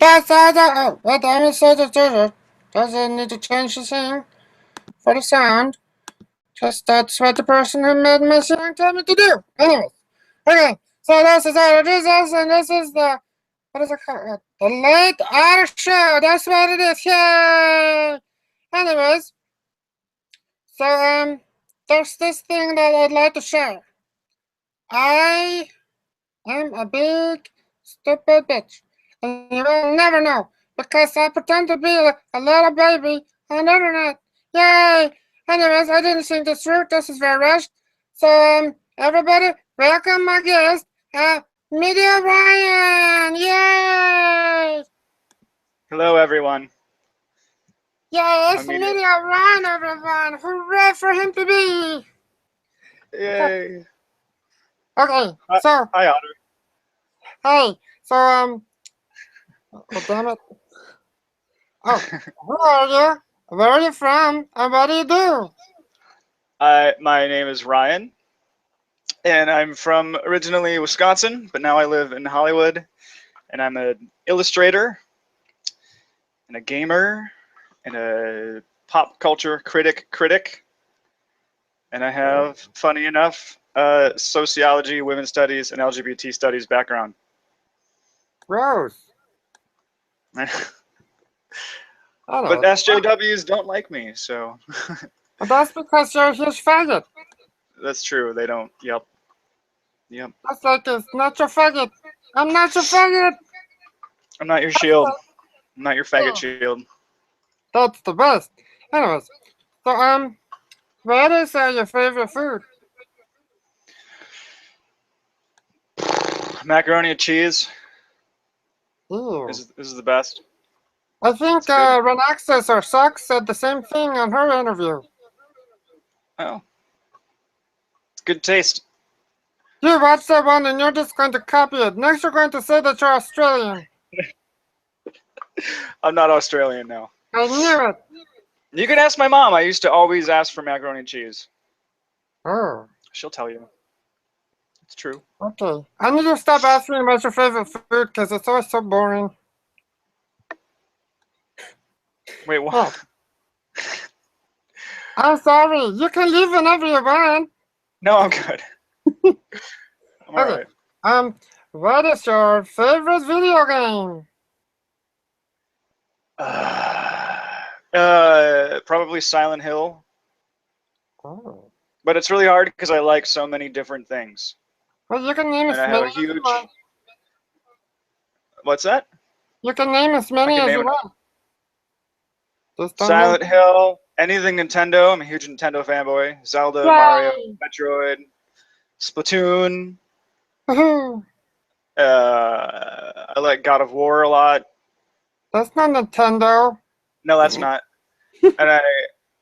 Oh, wait, let me say the doesn't need to change the thing for the sound. Just that's what the person who made my song told me to do. Anyways, okay, so this is Otter Jesus, and this is what is it called? The Late Otter Show. That's what it is. Yay! Anyways, so there's this thing that I'd like to share. I am a big stupid bitch, and you will never know because I pretend to be a little baby on the internet. Yay! Anyways, I didn't think this through. This is very rushed. So everybody, welcome my guest, Media Ryan. Yay! Hello, everyone. Yay! It's Media Ryan, everyone. Hooray for him to be. Yay. Okay, so Hi, Otter. hey, so oh damn it. Oh, who are you? Where are you from? And what do you do? My name is Ryan, and I'm from originally Wisconsin, but now I live in Hollywood, and I'm an illustrator, and a gamer, and a pop culture critic, and I have, funny enough, sociology, women's studies, and LGBT studies background. Gross. But SJWs don't like me, so. But that's because you're a huge faggot. That's true. They don't. Yep. That's like it's not your faggot. I'm not your faggot. I'm not your shield. I'm not your faggot shield. That's the best. Anyways, so what is your favorite food? Macaroni and cheese. Ew. This is the best. I think Renaxis or Sucks said the same thing on her interview. Oh. It's good taste. You watch that one and you're just going to copy it. Next you're going to say that you're Australian. I'm not Australian now. I knew it. You can ask my mom. I used to always ask for macaroni and cheese. Oh. She'll tell you. It's true. Okay. I need to stop asking about your favorite food because it's always so boring. Wait, what? Oh. I'm sorry. You can leave whenever you want. No, I'm good. I'm okay. Alright. What is your favorite video game? Probably Silent Hill. Oh. But it's really hard because I like so many different things. Well, you can name as many as you want. What's that? You can name as many as you want. Silent Hill, anything Nintendo. I'm a huge Nintendo fanboy. Zelda, Yay! Mario, Metroid, Splatoon. I like God of War a lot. That's not Nintendo. No, that's not. And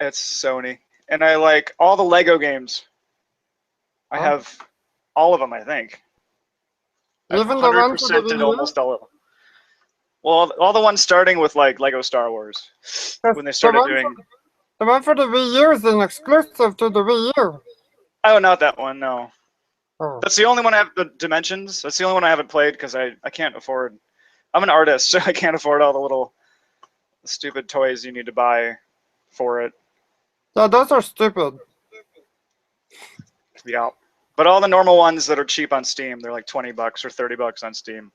it's Sony. And I like all the Lego games. I have all of them, I think. Even the ones with the Wii U? Almost all of them. Well, all the ones starting with like Lego Star Wars, when they started doing. The one for the Wii U is an exclusive to the Wii U. Oh, not that one. No. Oh. That's the only one I have. The Dimensions. That's the only one I haven't played because I can't afford. I'm an artist, so I can't afford all the little stupid toys you need to buy for it. Yeah, those are stupid. Yeah. But all the normal ones that are cheap on Steam, they're like $20 or $30 on Steam.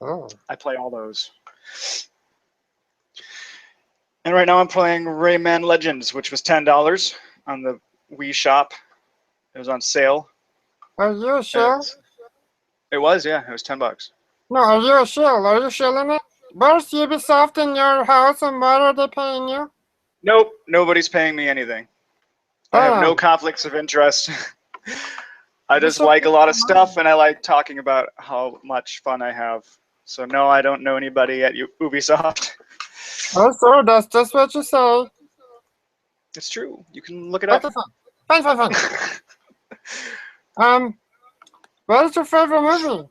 Oh. I play all those. And right now I'm playing Rayman Legends, which was $10 on the Wii Shop. It was on sale. Are you a shill? It was, yeah. It was $10. No, are you a shill? Are you shilling it? Where's Ubisoft in your house and what are they paying you? Nope, nobody's paying me anything. I have no conflicts of interest. I just like a lot of stuff, and I like talking about how much fun I have. So no, I don't know anybody at Ubisoft. Oh, sure, that's just what you say. It's true. You can look it up. Fine. What is your favorite movie?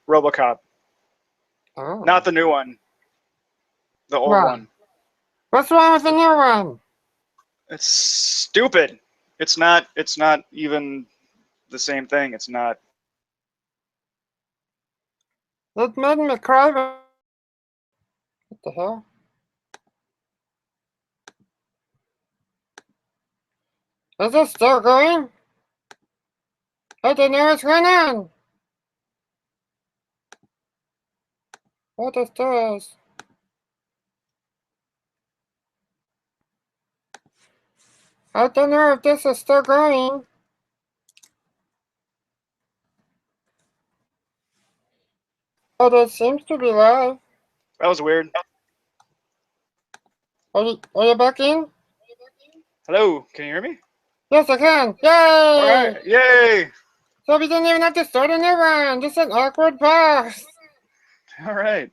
RoboCop. Oh. Not the new one. The old one. What's wrong with the new one? It's stupid. It's not even the same thing. It's not. It made me cry. What the hell? Is it still going? I don't know what's going on. What is this? I don't know if this is still going. But it seems to be live. That was weird. Are you back in? Hello, can you hear me? Yes, I can. Yay! All right, yay! So we didn't even have to start a new one. Just an awkward pause. All right.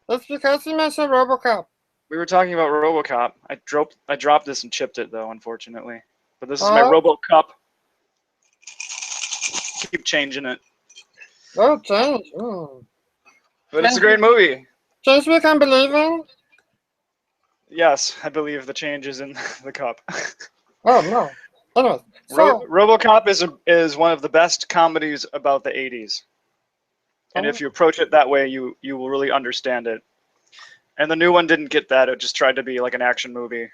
It's because you mentioned RoboCop. We were talking about RoboCop. I dropped this and chipped it though, unfortunately. But this is my Oh, RoboCop. Keep changing it. oh, change. But it's a great movie. Change we can believe in? Yes, I believe the change is in the cup. Oh, no. Anyways, so, RoboCop is one of the best comedies about the 80s. And if you approach it that way, you will really understand it. And the new one didn't get that. It just tried to be like an action movie.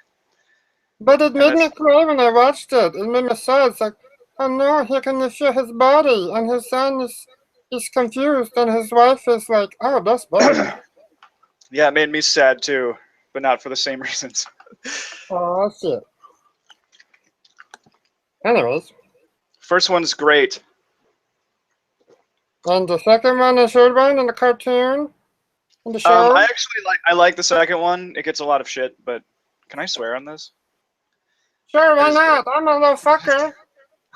but it made me cry when I watched it. It made me sad. It's like, oh no, he can feel his body, and his son is confused, and his wife is like, oh, that's bad. Yeah, it made me sad too, but not for the same reasons. Oh, shit. Anyways, First one's great. and the second one is showed one in the cartoon, in the show. I like the second one. It gets a lot of shit, but can I swear on this? Sure, why not? I'm a little fucker.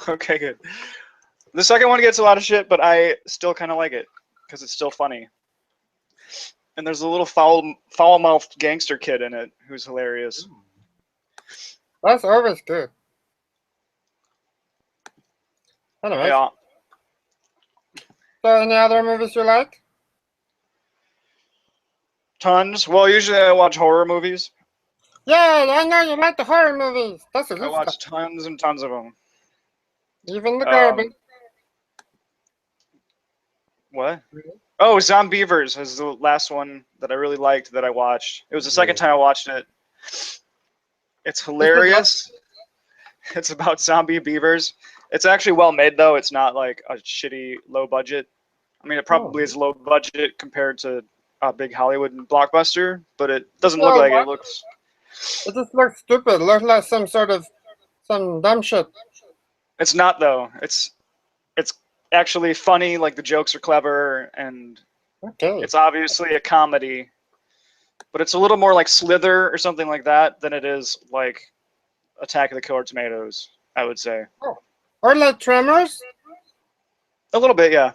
Okay, good. The second one gets a lot of shit, but I still kind of like it because it's still funny. And there's a little foul-mouthed gangster kid in it who's hilarious. That's always good. Anyways, Yeah. so any other movies you like? Tons. Well, usually I watch horror movies. Yeah, I know you like the horror movies. That's a I good watch stuff. tons and tons of them. Even the garbage. What? Oh, Zombievers is the last one that I really liked that I watched. It was the second time I watched it. It's hilarious. It's about zombie beavers. It's actually well made though. It's not like a shitty low budget. I mean, it probably is low budget compared to a big Hollywood blockbuster, but it doesn't look like it. It looks. It just looks stupid. It looks like some dumb shit. It's not though. It's actually funny. Like the jokes are clever, and it's obviously a comedy. But it's a little more like Slither or something like that than it is like Attack of the Killer Tomatoes, I would say. Oh. Or like Tremors? A little bit, yeah.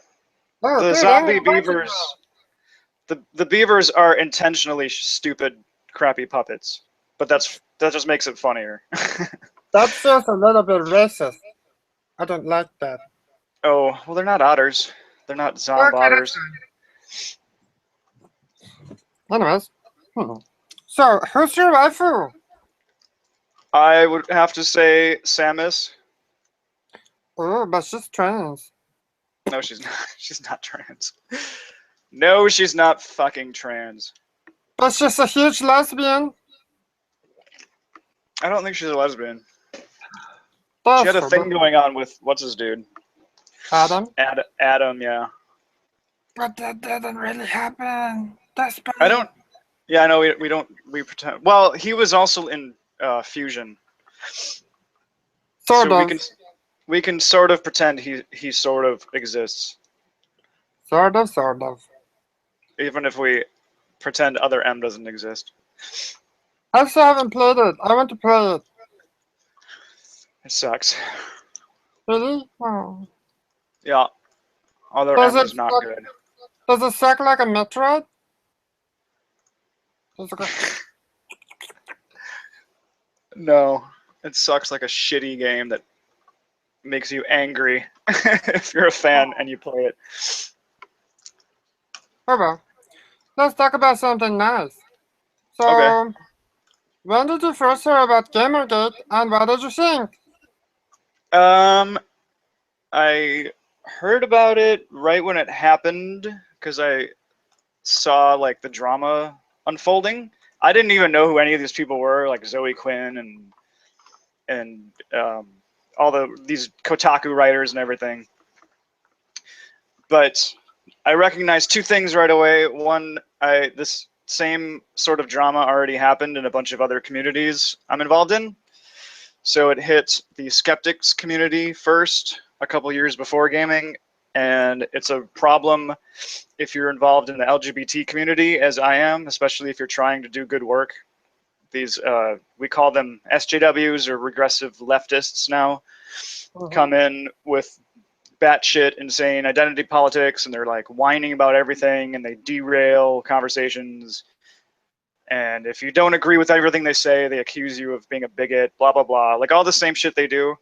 Oh, The dude, zombie beavers, the beavers are intentionally stupid, crappy puppets. But that just makes it funnier. That feels a little bit racist. I don't like that. Oh, well, they're not otters. They're not zombotters. Anyways. So, who's your waifu? I would have to say Samus. Oh, but she's trans. No, she's not. She's not trans. No, she's not fucking trans. But she's a huge lesbian. I don't think she's a lesbian. That's She had a thing going on with what's his dude? Adam? Adam, yeah. But that didn't really happen. That's bad. I don't. Yeah, I know we pretend. Well, he was also in Fusion. Sort of. We can sort of pretend he sort of exists. Sort of. Even if we pretend other M doesn't exist. I still haven't played it. I want to play it. It sucks. Really? Oh. Yeah. Other M is not good. Does it suck like a Metroid? No. It sucks like a shitty game that makes you angry if you're a fan and you play it. Oh well. Let's talk about something nice. So, when did you first hear about Gamergate and what did you think? I heard about it right when it happened because I saw like the drama unfolding. I didn't even know who any of these people were, like Zoe Quinn and all these Kotaku writers and everything. But I recognized two things right away. One, this same sort of drama already happened in a bunch of other communities I'm involved in. So it hit the skeptics community first, a couple years before gaming, and it's a problem if you're involved in the LGBT community, as I am, especially if you're trying to do good work. These, we call them SJWs, or regressive leftists now, come in with batshit insane identity politics, and they're like whining about everything, and they derail conversations. And if you don't agree with everything they say, they accuse you of being a bigot, blah, blah, blah. Like all the same shit they do,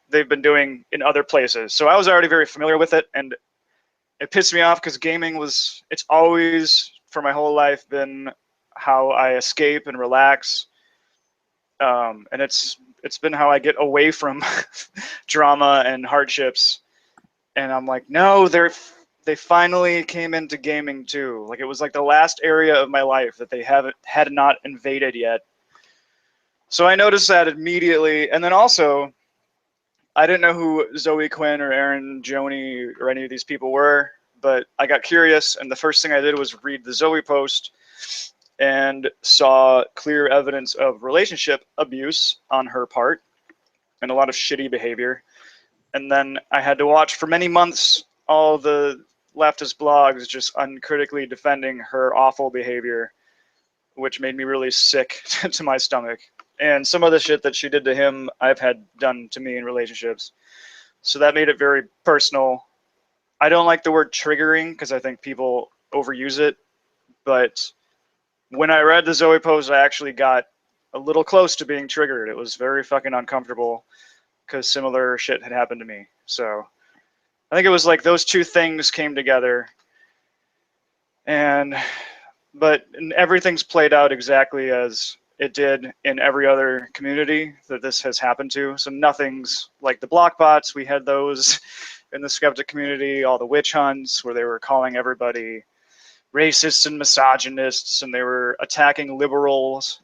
they've been doing in other places. So I was already very familiar with it, and it pissed me off because gaming it's always, for my whole life, been how I escape and relax. And it's been how I get away from drama and hardships. And I'm like, no, they finally came into gaming too. Like it was like the last area of my life that they had not invaded yet. So I noticed that immediately, and then also, I didn't know who Zoe Quinn or Aaron Joni or any of these people were, but I got curious, and the first thing I did was read the Zoe post and saw clear evidence of relationship abuse on her part and a lot of shitty behavior. And then I had to watch for many months all the leftist blogs just uncritically defending her awful behavior, which made me really sick to my stomach. And some of the shit that she did to him, I've had done to me in relationships. So that made it very personal. I don't like the word triggering because I think people overuse it. But when I read the Zoe post, I actually got a little close to being triggered. It was very fucking uncomfortable because similar shit had happened to me. So I think it was like those two things came together. But everything's played out exactly as it did in every other community that this has happened to. So nothing's like the block bots. We had those in the skeptic community, all the witch hunts where they were calling everybody racists and misogynists, and they were attacking liberals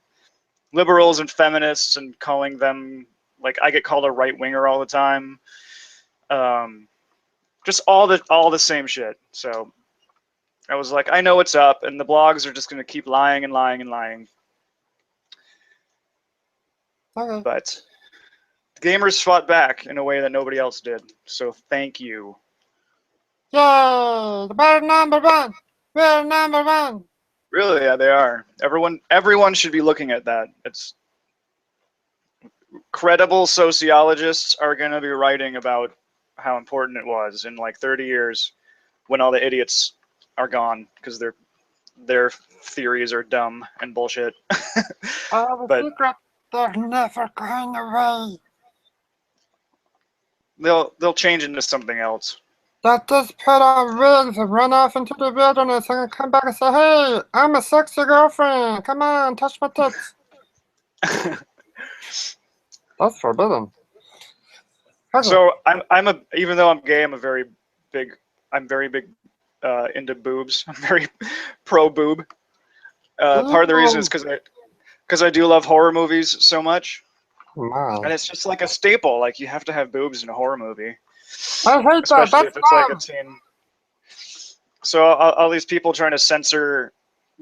and feminists and calling them, like I get called a right winger all the time. Just all the same shit. So I was like, I know what's up, and the blogs are just going to keep lying and lying and lying. Okay. But the gamers fought back in a way that nobody else did. So thank you. Yay! We're number one! We're number one! Really, yeah, they are. Everyone should be looking at that. It's credible sociologists are going to be writing about how important it was in like 30 years when all the idiots are gone because their theories are dumb and bullshit. I have a But secret. They're never going away. they'll change into something else. That just put on wigs and run off into the wilderness and come back and say, hey, I'm a sexy girlfriend. Come on, touch my tits. That's forbidden. Okay. So even though I'm gay, I'm very big into boobs. I'm very pro boob. Part of the reason is because I do love horror movies so much, My. and it's just like a staple. Like you have to have boobs in a horror movie, I hate that. especially That's if it's like a wrong. teen. So all these people trying to censor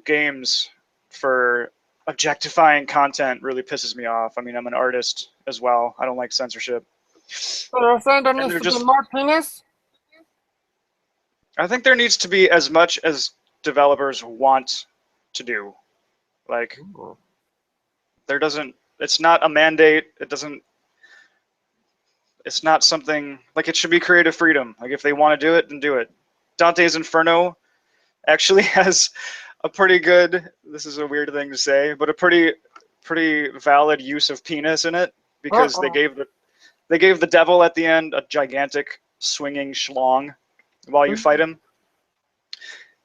games for objectifying content really pisses me off. I mean, I'm an artist as well. I don't like censorship. So you're saying there And needs they're to be just, more penis? I think there needs to be as much as developers want to do. Like, it's not a mandate. It's not something, like it should be creative freedom. Like if they want to do it, then do it. Dante's Inferno actually has a pretty good, this is a weird thing to say, but a pretty valid use of penis in it because they gave the devil at the end a gigantic swinging schlong while you fight him.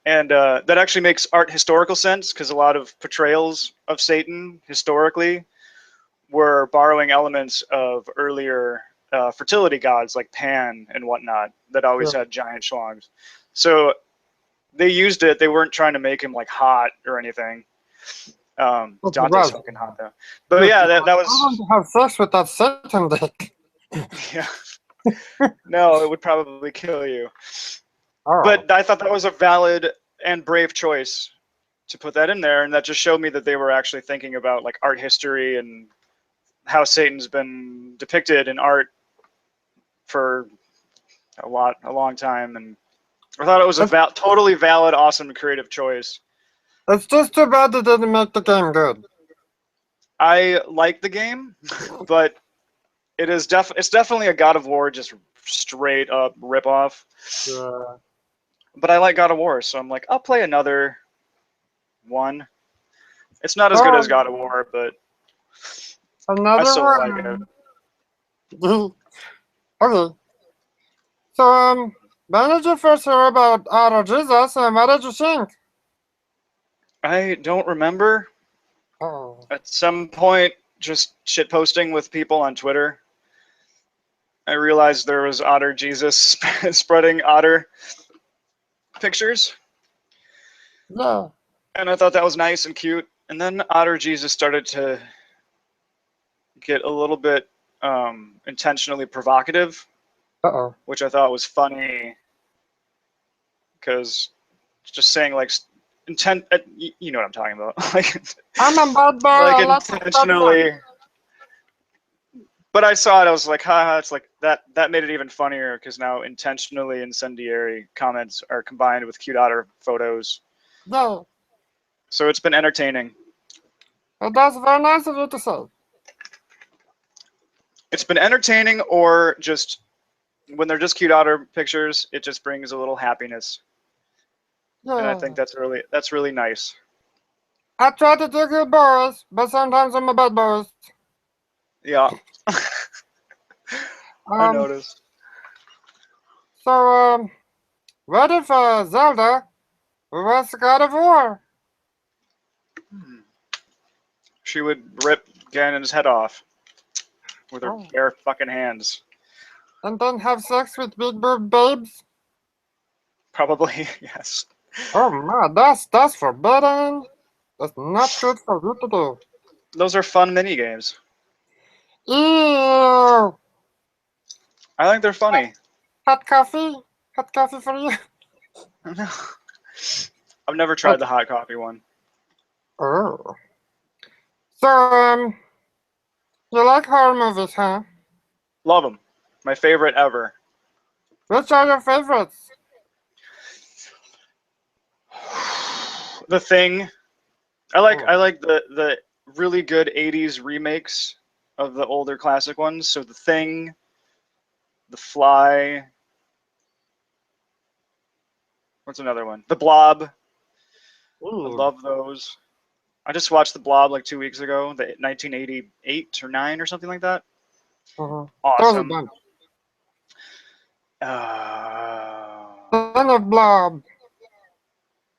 And that actually makes art historical sense because a lot of portrayals of Satan historically were borrowing elements of earlier fertility gods like Pan and whatnot that always had giant schlongs. So they used it. They weren't trying to make him like hot or anything. Dante's fucking hot though. But yeah, that I was want to have sex with that Satan dick. yeah. No, it would probably kill you. Oh. But I thought that was a valid and brave choice to put that in there, and that just showed me that they were actually thinking about like art history and how Satan's been depicted in art for a long time. And I thought it was a totally valid, awesome, creative choice. It's just too bad they didn't make the game good. I like the game, but it's definitely a God of War just straight up ripoff. Yeah. But I like God of War, so I'm like, I'll play another one. It's not as good as God of War, but I Another still like one. it. Okay. So, when did you first hear about Otter Jesus and what did you think? I don't remember. Oh. At some point, just shitposting with people on Twitter, I realized there was Otter Jesus spreading otter pictures. Yeah. And I thought that was nice and cute. And then Otter Jesus started to get a little bit intentionally provocative, Uh-oh. which I thought was funny because just saying like you know what I'm talking about. Like, I'm a bad boy. like I like to intentionally. But I saw it. I was like, haha! It's like that. That made it even funnier because now intentionally incendiary comments are combined with cute otter photos. Yeah. So it's been entertaining. Well, that's very nice of you to say. It's been entertaining, or just when they're just cute otter pictures, it just brings a little happiness, Yeah. and I think that's really nice. I try to do good boys, but sometimes I'm a bad boy. Yeah, I Um. noticed. So, what if Zelda was God of War? She would rip Ganon's head off with her Oh. bare fucking hands. And then have sex with big boob babes? Probably, yes. Oh man, that's forbidden. That's not good for you to do. Those are fun mini games. Ew! I think they're funny. Hot coffee? Hot coffee for you? I've never tried the hot coffee one. Oh. So, you like horror movies, huh? Love them. My favorite ever. Which are your favorites? The Thing. I like the really good 80s remakes of the older classic ones. So The Thing, The Fly. What's another one? The Blob. Ooh. I love those. I just watched The Blob like 2 weeks ago, the 1988 or 9 or something like that. Awesome. Son of Blob.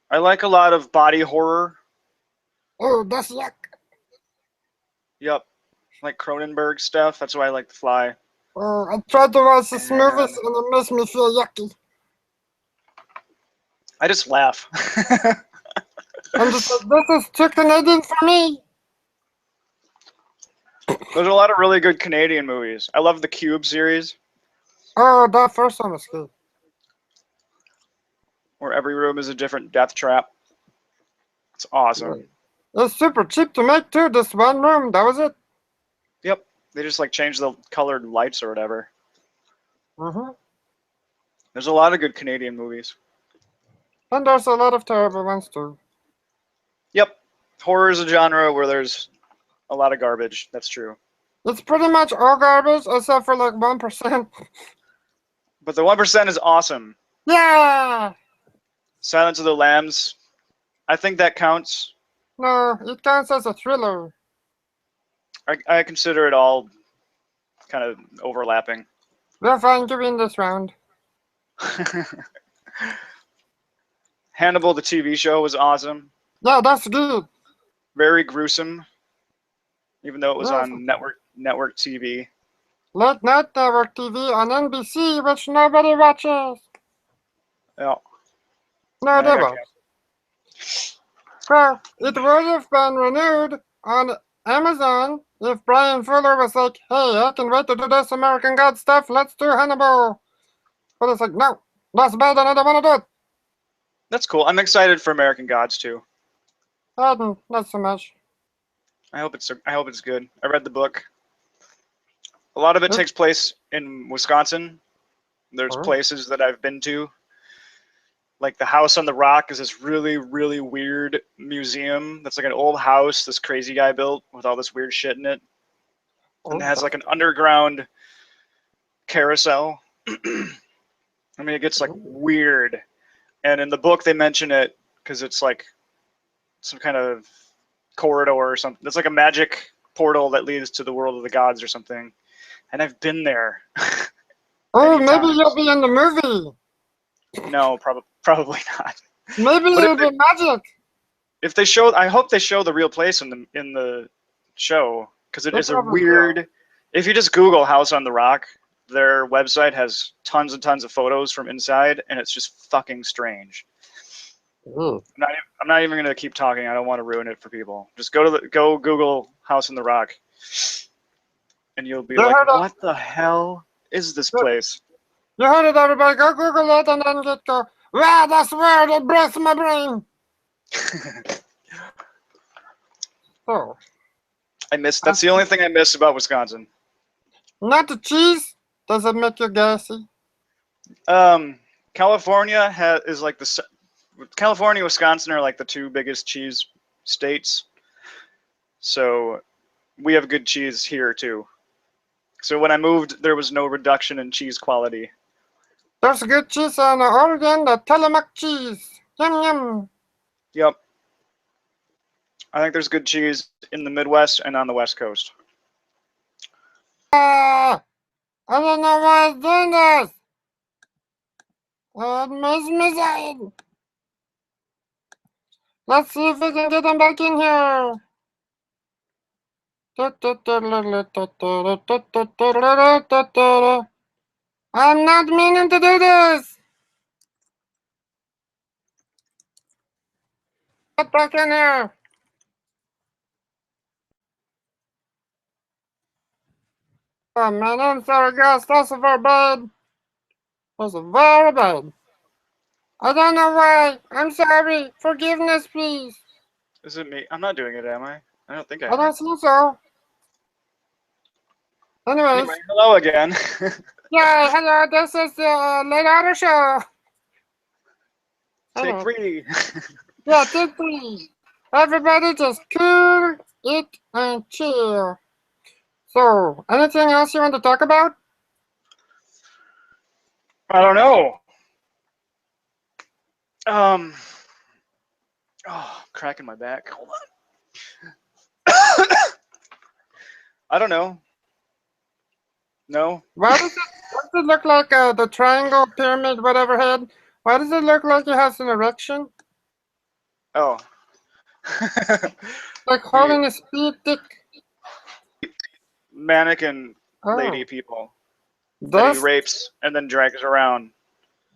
I like a lot of body horror. Oh, that's yuck. Yep. Like Cronenberg stuff. That's why I like The Fly. I tried to watch this movies and it makes me feel yucky. I just laugh. I'm just like, this is too Canadian for me. There's a lot of really good Canadian movies. I love the Cube series, Oh, that first one was good. where every room is a different death trap. It's awesome. It's super cheap to make too, this one room, that was it. Yep. They just like change the colored lights or whatever. There's a lot of good Canadian movies. And there's a lot of terrible ones too. Yep. Horror is a genre where there's a lot of garbage. That's true. It's pretty much all garbage except for like 1%. But the 1% is awesome. Yeah! Silence of the Lambs. I think that counts. No, it counts as a thriller. I consider it all kind of overlapping. We're fine to win this round. Hannibal, the TV show, was awesome. Yeah, that's good. Very gruesome, even though it was Yes. on network TV. Late night network TV on NBC, which nobody watches. Yeah. No, And I they got won't. Well, it would have been renewed on Amazon if Brian Fuller was like, hey, I can wait to do this American God stuff, let's do Hannibal. But it's like, no, that's bad and I don't want to do it. That's cool. I'm excited for American Gods too. Not so much. I hope it's good. I read the book. A lot of it It, takes place in Wisconsin. There's oh, places that I've been to. Like the House on the Rock is this really, really weird museum that's like an old house this crazy guy built with all this weird shit in it. And it oh, has like an underground carousel. I mean, it gets like oh. weird. And in the book, they mention it because it's like some kind of corridor or something. It's like a magic portal that leads to the world of the gods or something. And I've been there Oh, many maybe you'll times. be in the movie. No, probably not. Maybe But you'll be magic. if they show, I hope they show the real place in the show because it They is a probably will. weird. If you just Google House on the Rock, their website has tons and tons of photos from inside, and it's just fucking strange. Ooh. I'm not even gonna keep talking. I don't want to ruin it for people. Just go Google House on the Rock, and you'll be You like, heard it. what the hell is this place? You heard it, everybody. Go Google it and then get go. Wow, that's weird. It breaks my brain. So, That's the only thing I miss about Wisconsin. not the cheese. Does it make you gassy? California is like California, Wisconsin are like the two biggest cheese states. So we have good cheese here too. So when I moved, there was no reduction in cheese quality. There's good cheese in Oregon, the Tillamook cheese. Yum yum. Yep. I think there's good cheese in the Midwest and on the West Coast. I don't know why it's doing this. It makes me sad. Let's see if we can get him back in here. I'm not meaning to do this. Get back in here. Oh man, I'm sorry guys, that's very bad. That's very bad. I don't know why. I'm sorry. Forgiveness, please. Is it me? I'm not doing it, am I? I don't think I I don't am. think so. Anyways, Anyway, hello again. yeah, hello, this is the Late Otter Show. Take Anyway, 3. yeah, take 3. Everybody just cool, eat, and chill. So, anything else you want to talk about? I don't know. Um. Oh, I'm cracking my back. Hold on. I don't know. No. Why does it look like the triangle, pyramid, whatever head? Why does it look like it has an erection? Oh. Like The holding a speed dick. mannequin lady Oh, people that he that's, rapes and then drags around.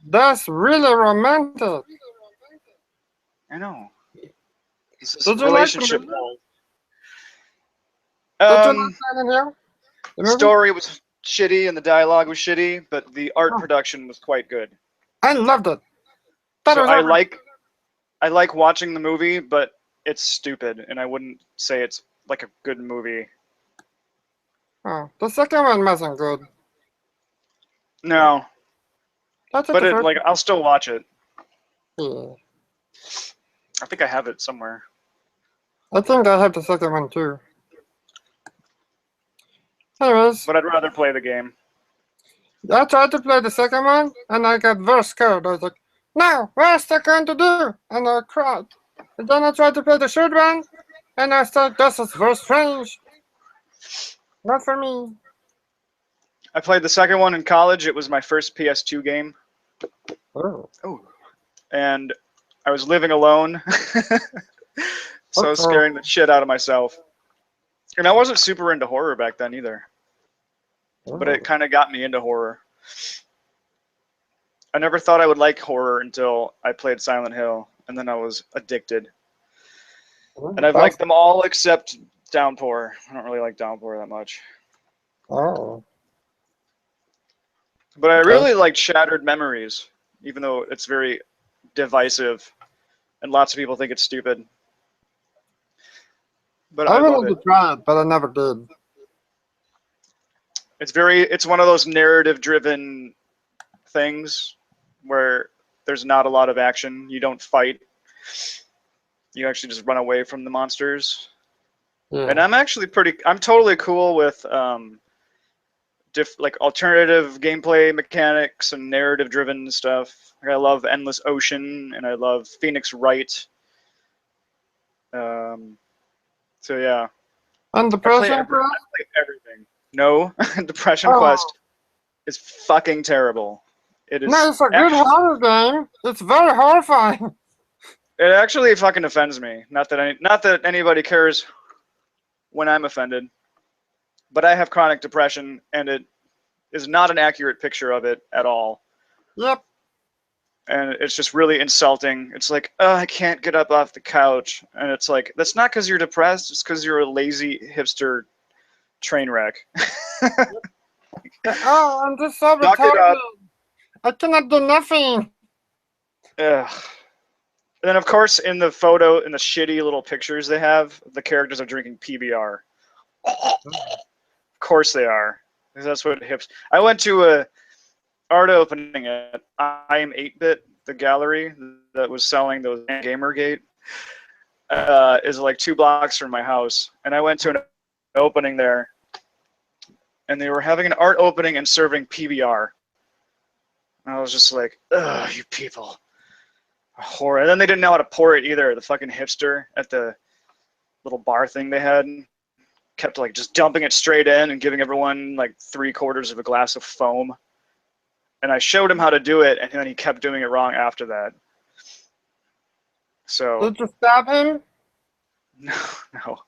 that's really romantic. I know. This is Did you like the relationship movie? gold. Did you like Silent Hill? The movie? Story was shitty and the dialogue was shitty, but the art Oh, production was quite good. I loved it. That So was everything. I like watching the movie, but it's stupid, and I wouldn't say it's like a good movie. Oh, the second one wasn't good. No, That's what but the it first like I'll still watch it. one. Yeah. I think I have it somewhere. I think I have the second one too. Anyways, But I'd rather play the game. I tried to play the second one and I got very scared. I was like, no, what's that going to do? And I cried. And then I tried to play the third one and I thought, this is very strange. Not for me. I played the second one in college. It was my first PS2 game. Oh. Oh. And I was living alone. So I was scaring the shit out of myself. And I wasn't super into horror back then either. But it kind of got me into horror. I never thought I would like horror until I played Silent Hill, and then I was addicted. And I've liked them all except Downpour. I don't really like Downpour that much. Oh. But I Okay. really liked Shattered Memories, even though it's very divisive, and lots of people think it's stupid. But I love wanted it. to try it, but I never did. It's one of those narrative-driven things where there's not a lot of action. You don't fight. You actually just run away from the monsters. Yeah. And I'm totally cool with like alternative gameplay mechanics and narrative-driven stuff. Like I love Endless Ocean and I love Phoenix Wright. So yeah, And I play Depression Quest? everything. No, Depression Oh. Quest is fucking terrible. It is. No, it's a good horror game. It's very horrifying. It actually fucking offends me. Not that anybody cares when I'm offended, but I have chronic depression, and it is not an accurate picture of it at all. Yep. And it's just really insulting. It's like, oh, I can't get up off the couch, and it's like, that's not because you're depressed. It's because you're a lazy hipster train wreck. Oh, I'm just so Knock it retarded. up. I cannot do nothing. Ugh. And then, of course, in the photo, in the shitty little pictures they have, the characters are drinking PBR. Of course they are. Because that's what hips. I went to a art opening at I Am 8-Bit, the gallery that was selling those Gamergate. Is like 2 blocks from my house. And I went to an opening there, and they were having an art opening and serving PBR. And I was just like, ugh, you people. Horror. And then they didn't know how to pour it either. The fucking hipster at the little bar thing they had kept like just dumping it straight in and giving everyone like 3/4 of a glass of foam. And I showed him how to do it, and then he kept doing it wrong after that. So Did you stab him? no.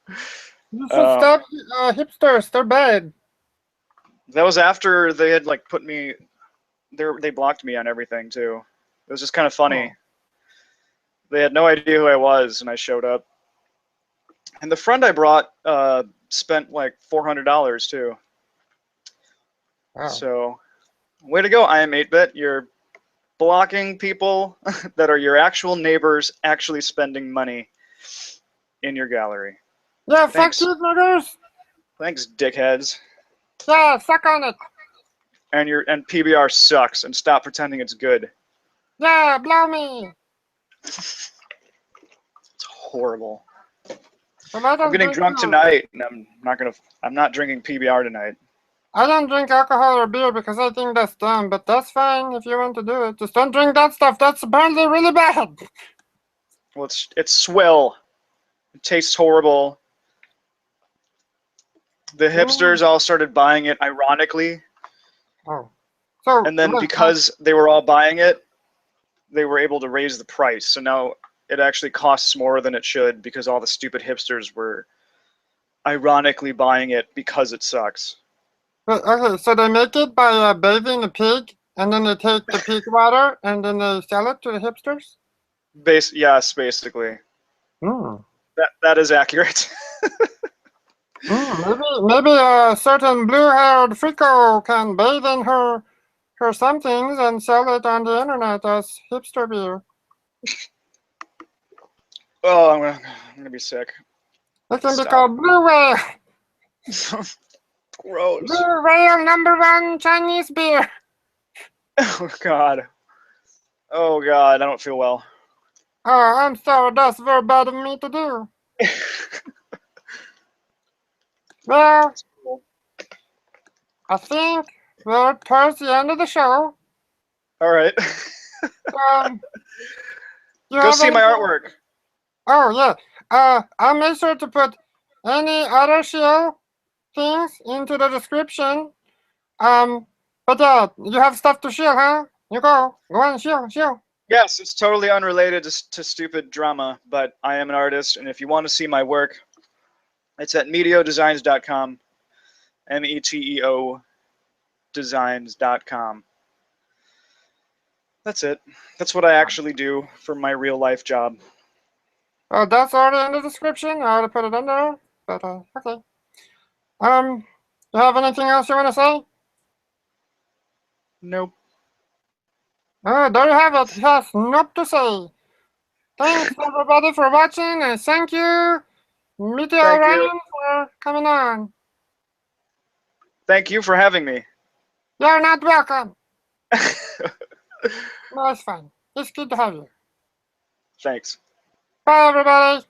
You should stab hipsters. They're bad. That was after they had like put me. They blocked me on everything too. It was just kind of funny. Oh. They had no idea who I was, and I showed up. And the friend I brought spent like $400 too. Wow. So, way to go, I Am 8-Bit. You're blocking people that are your actual neighbors actually spending money in your gallery. Yeah, Thanks. fuck you, niggers. Thanks, dickheads. Yeah, suck on it. And PBR sucks, and stop pretending it's good. Yeah, blow me. It's horrible. Well, I'm getting drunk tonight, and I'm not drinking PBR tonight. I don't drink alcohol or beer because I think that's dumb, but that's fine if you want to do it. Just don't drink that stuff. That's apparently really bad. Well, it's swill. It tastes horrible. The hipsters all started buying it, ironically. Oh. So, And then because they were all buying it, they were able to raise the price. So now it actually costs more than it should because all the stupid hipsters were ironically buying it because it sucks. Okay, so they make it by bathing a pig, and then they take the pig water, and then they sell it to the hipsters? Yes, basically. Mm. That is accurate. Maybe a certain blue-haired frico can bathe in her somethings and sell it on the internet as hipster beer. Oh, I'm gonna be sick. It can be called Blue Whale. Gross. Blue Whale #1 Chinese beer. Oh God. Oh God, I don't feel well. Oh, I'm sorry. That's very bad of me to do. Well, I think we're towards the end of the show. All right. Go see my artwork. Oh, yeah. I'll make sure to put any other show things into the description. But you have stuff to shield, huh? You go on, shield. Yes, it's totally unrelated to stupid drama, but I am an artist, and if you want to see my work, it's at meteodesigns.com, METEO designs.com. That's it. That's what I actually do for my real life job. That's already in the description. I already put it in there. But okay. You have anything else you want to say? Nope. There you have it. He has nope to say. Thanks everybody for watching, and thank you, Meteor Thank you. Ryan, for coming on. Thank you for having me. You're not welcome. No, it's fine. It's good to have you. Thanks. Bye, everybody.